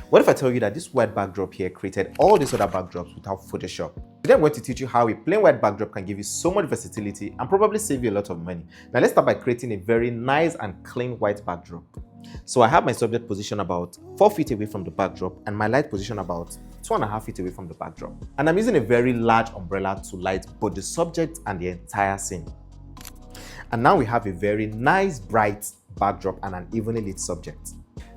What if I tell you that this white backdrop here created all these other backdrops without Photoshop? Today I'm going to teach you how a plain white backdrop can give you so much versatility and probably save you a lot of money. Now let's start by creating a very nice and clean white backdrop. So I have my subject position about 4 feet away from the backdrop and my light position about 2.5 feet away from the backdrop. And I'm using a very large umbrella to light both the subject and the entire scene. And now we have a very nice bright backdrop and an evenly lit subject.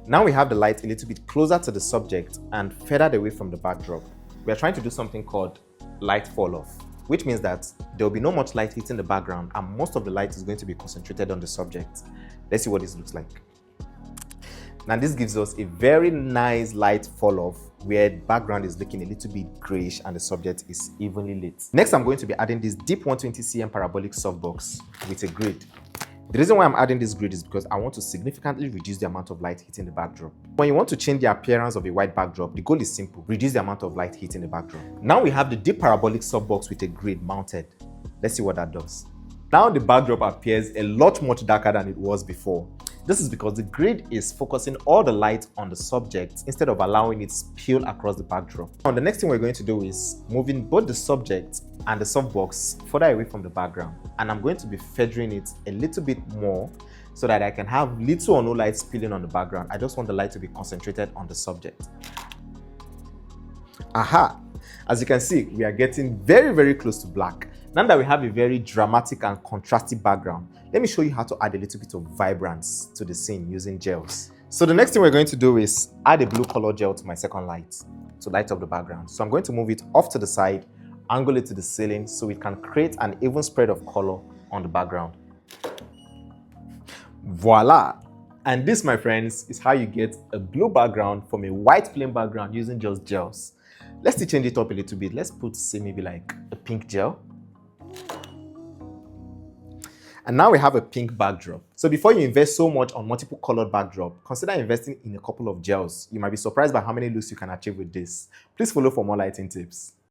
Now we have the light a little bit closer to the subject and further away from the backdrop. We are trying to do something called light fall off, which means that there will be no much light hitting the background and most of the light is going to be concentrated on the subject. Let's see what this looks like. Now this gives us a very nice light fall off where the background is looking a little bit grayish and the subject is evenly lit. Next, I'm going to be adding this deep 120cm parabolic softbox with a grid. The reason why I'm adding this grid is because I want to significantly reduce the amount of light hitting the backdrop. When you want to change the appearance of a white backdrop, the goal is simple: reduce the amount of light hitting the backdrop. Now we have the deep parabolic softbox with a grid mounted. Let's see what that does. Now the backdrop appears a lot much darker than it was before. This is because the grid is focusing all the light on the subject instead of allowing it to spill across the backdrop. Now the next thing we're going to do is moving both the subject and the softbox further away from the background, and I'm going to be feathering it a little bit more so that I can have little or no light spilling on the background. I just want the light to be concentrated on the subject. Aha! As you can see, we are getting very close to black. Now that we have a very dramatic and contrasty background, let me show you how to add a little bit of vibrance to the scene using gels. So the next thing we're going to do is add a blue color gel to my second light to light up the background. So I'm going to move it off to the side, angle it to the ceiling so it can create an even spread of color on the background. Voila! And this, my friends, is how you get a blue background from a white plain background using just gels. Let's still change it up a little bit. Let's put, say, maybe like a pink gel. And now we have a pink backdrop. So before you invest so much on multiple colored backdrop, consider investing in a couple of gels. You might be surprised by how many looks you can achieve with this. Please follow for more lighting tips.